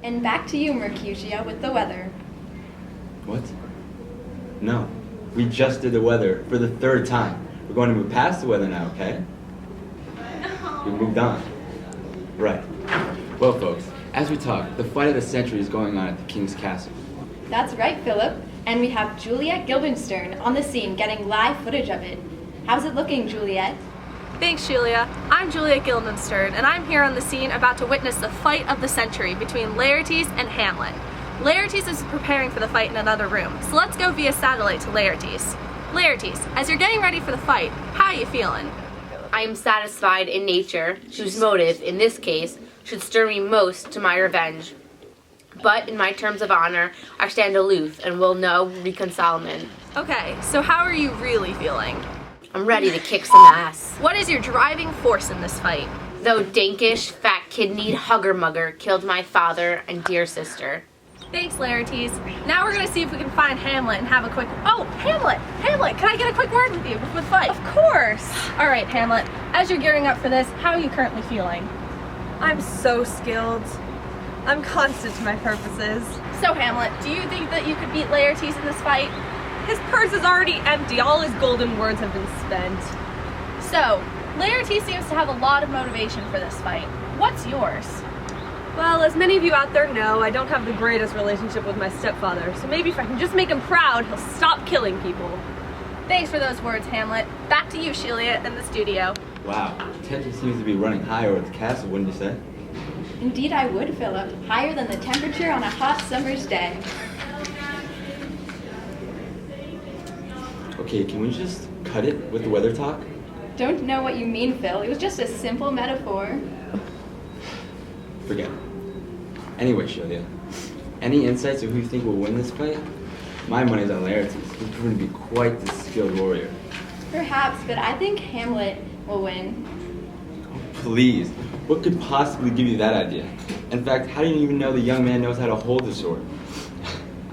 And back to you, Mercutio, with the weather. What? No. We just did the weather for the third time. We're going to move past the weather now, okay? We moved on. Right. Well, folks, as we talk, the fight of the century is going on at the King's Castle. That's right, Philip. And we have Juliet Guildenstern on the scene getting live footage of it. How's it looking, Juliet? Thanks, Julia. I'm Juliet Guildenstern, and I'm here on the scene about to witness the fight of the century between Laertes and Hamlet. Laertes is preparing for the fight in another room, so let's go via satellite to Laertes. Laertes, as you're getting ready for the fight, how are you feeling? I am satisfied in nature, whose motive, in this case, should stir me most to my revenge. But in my terms of honor, I stand aloof and will no reconcilement. Okay, so how are you really feeling? I'm ready to kick some ass. What is your driving force in this fight? Though dankish, fat-kidneyed hugger-mugger killed my father and dear sister. Thanks, Laertes. Now we're gonna see if we can find Hamlet and have a quick... Oh, Hamlet! Hamlet, can I get a quick word with you before the fight? Of course! All right, Hamlet, as you're gearing up for this, how are you currently feeling? I'm so skilled. I'm constant to my purposes. So, Hamlet, do you think that you could beat Laertes in this fight? His purse is already empty. All his golden words have been spent. So, Laertes seems to have a lot of motivation for this fight. What's yours? Well, as many of you out there know, I don't have the greatest relationship with my stepfather, so maybe if I can just make him proud, he'll stop killing people. Thanks for those words, Hamlet. Back to you, Shelia, in the studio. Wow, tension seems to be running high over at the castle, wouldn't you say? Indeed I would, Philip. Higher than the temperature on a hot summer's day. Okay, can we just cut it with the weather talk? Don't know what you mean, Phil. It was just a simple metaphor. Forget it. Anyway, Shelia, any insights of who you think will win this fight? My money's on Laertes. He's proven to be quite the skilled warrior. Perhaps, but I think Hamlet will win. Oh, please. What could possibly give you that idea? In fact, how do you even know the young man knows how to hold the sword?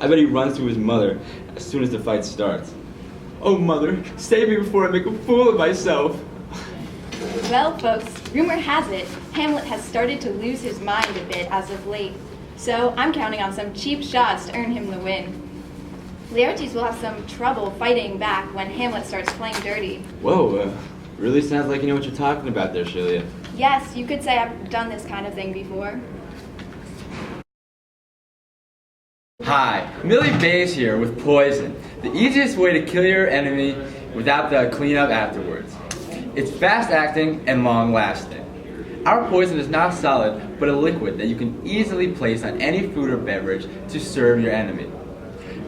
I bet he runs to his mother as soon as the fight starts. Oh, mother, save me before I make a fool of myself. Well, folks, rumor has it, Hamlet has started to lose his mind a bit as of late. So I'm counting on some cheap shots to earn him the win. Laertes will have some trouble fighting back when Hamlet starts playing dirty. Whoa, really sounds like you know what you're talking about there, Shelia. Yes, you could say I've done this kind of thing before. Hi, Millie Bays here with poison. The easiest way to kill your enemy without the cleanup afterwards. It's fast acting and long lasting. Our poison is not solid, but a liquid that you can easily place on any food or beverage to serve your enemy.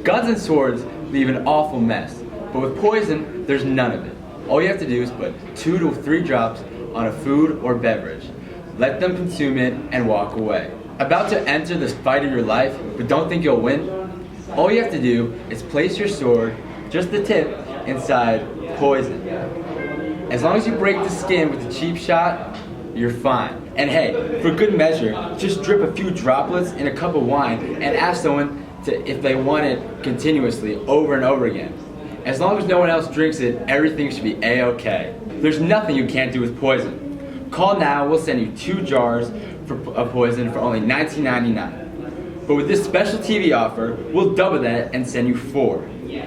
Guns and swords leave an awful mess, but with poison, there's none of it. All you have to do is put 2 to 3 drops on a food or beverage. Let them consume it and walk away. About to enter this fight of your life, but don't think you'll win? All you have to do is place your sword, just the tip, inside poison. As long as you break the skin with a cheap shot, you're fine. And hey, for good measure, just drip a few droplets in a cup of wine and ask someone if they want it continuously over and over again. As long as no one else drinks it, everything should be A-okay. There's nothing you can't do with poison. Call now, we'll send you 2 jars of poison for only $19.99. But with this special TV offer, we'll double that and send you 4.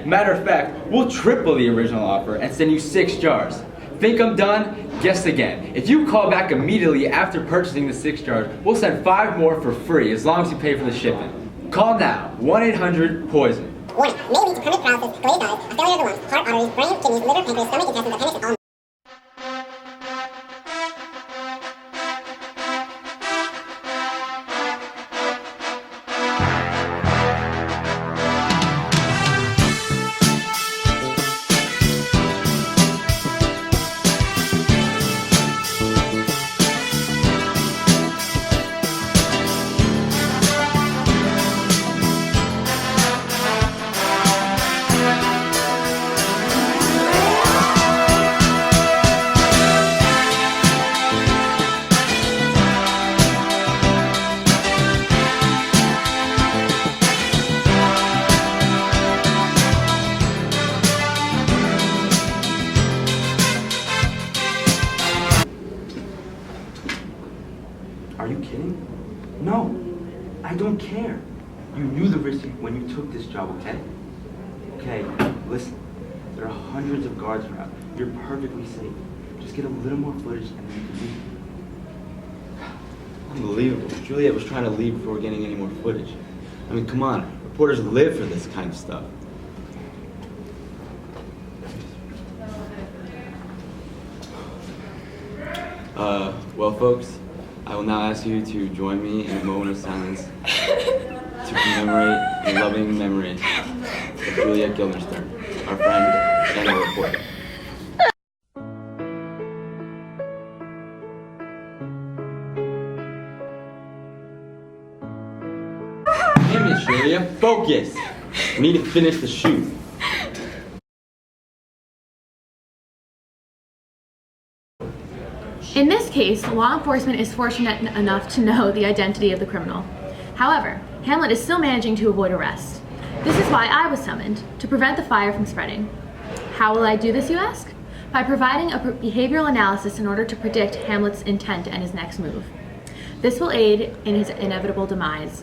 Matter of fact, we'll triple the original offer and send you 6 jars. Think I'm done? Guess again. If you call back immediately after purchasing the 6 jars, we'll send 5 more for free as long as you pay for the shipping. Call now, 1-800-POISON. Warning, may lead to permanent paralysis, delayed eyes, a failure of the lungs, heart, arteries, brain, kidneys, liver, pancreas, stomach, intestines, appendix, and all. Are you kidding? No. I don't care. You knew the risk when you took this job, okay? Okay, listen. There are hundreds of guards around. You're perfectly safe. Just get a little more footage and then you can leave. Unbelievable. Juliet was trying to leave before getting any more footage. I mean, come on. Reporters live for this kind of stuff. Well, folks, I will now ask you to join me in a moment of silence to commemorate the loving memory of Juliet Guildenstern, our friend and our reporter. Damn it, Julia, focus! We need to finish the shoot. In this case, law enforcement is fortunate enough to know the identity of the criminal. However, Hamlet is still managing to avoid arrest. This is why I was summoned, to prevent the fire from spreading. How will I do this, you ask? By providing a behavioral analysis in order to predict Hamlet's intent and his next move. This will aid in his inevitable demise.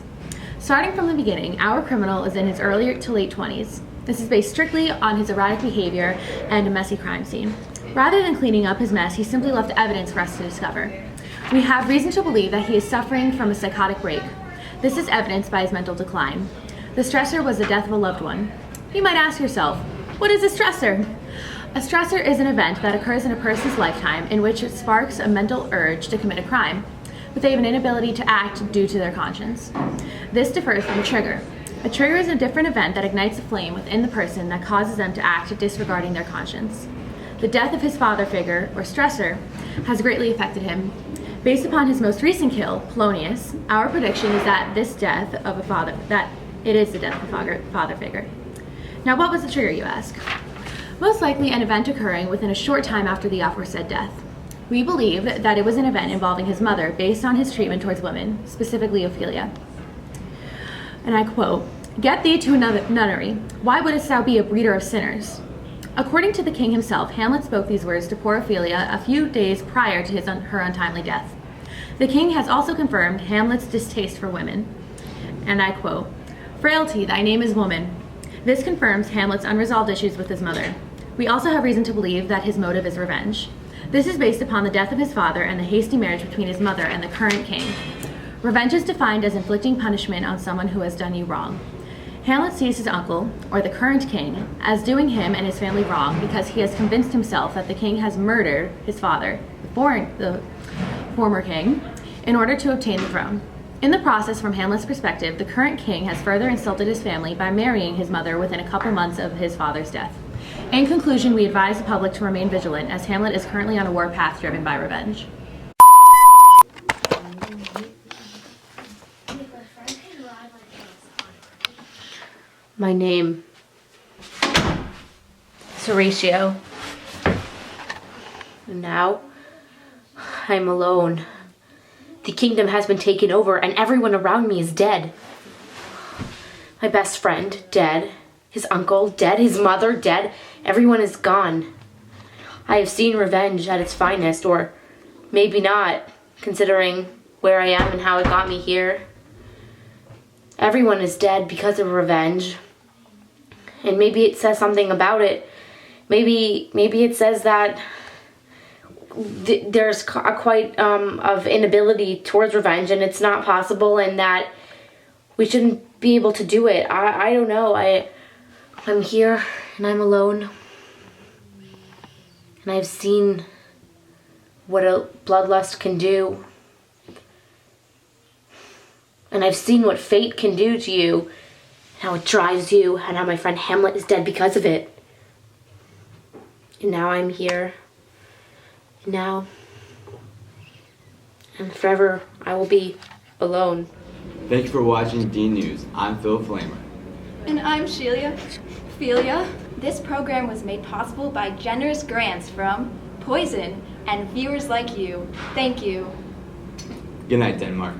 Starting from the beginning, our criminal is in his early to late 20s. This is based strictly on his erratic behavior and a messy crime scene. Rather than cleaning up his mess, he simply left evidence for us to discover. We have reason to believe that he is suffering from a psychotic break. This is evidenced by his mental decline. The stressor was the death of a loved one. You might ask yourself, what is a stressor? A stressor is an event that occurs in a person's lifetime in which it sparks a mental urge to commit a crime, but they have an inability to act due to their conscience. This differs from a trigger. A trigger is a different event that ignites a flame within the person that causes them to act disregarding their conscience. The death of his father figure, or stressor, has greatly affected him. Based upon his most recent kill, Polonius, our prediction is that this death of a father, that it is the death of a father figure. Now, what was the trigger, you ask? Most likely an event occurring within a short time after the aforesaid death. We believe that it was an event involving his mother based on his treatment towards women, specifically Ophelia. And I quote, "Get thee to a nunnery. Why wouldst thou be a breeder of sinners?" According to the king himself, Hamlet spoke these words to poor Ophelia a few days prior to her untimely death. The king has also confirmed Hamlet's distaste for women. And I quote, "Frailty, thy name is woman." This confirms Hamlet's unresolved issues with his mother. We also have reason to believe that his motive is revenge. This is based upon the death of his father and the hasty marriage between his mother and the current king. Revenge is defined as inflicting punishment on someone who has done you wrong. Hamlet sees his uncle, or the current king, as doing him and his family wrong because he has convinced himself that the king has murdered his father, the former king, in order to obtain the throne. In the process, from Hamlet's perspective, the current king has further insulted his family by marrying his mother within a couple months of his father's death. In conclusion, we advise the public to remain vigilant, as Hamlet is currently on a war path driven by revenge. My name is Horatio. And now I'm alone. The kingdom has been taken over and everyone around me is dead. My best friend, dead. His uncle, dead. His mother, dead. Everyone is gone. I have seen revenge at its finest, or maybe not, considering where I am and how it got me here. Everyone is dead because of revenge. And maybe it says something about it. Maybe it says that there's quite of inability towards revenge, and it's not possible, and that we shouldn't be able to do it. I don't know. I'm here and I'm alone. And I've seen what a bloodlust can do. And I've seen what fate can do to you, how it drives you, and how my friend Hamlet is dead because of it. And now I'm here. Now, and forever, I will be alone. Thanks for watching D News. I'm Phil Flamer. And I'm Shelia. This program was made possible by generous grants from Poison and viewers like you. Thank you. Good night, Denmark.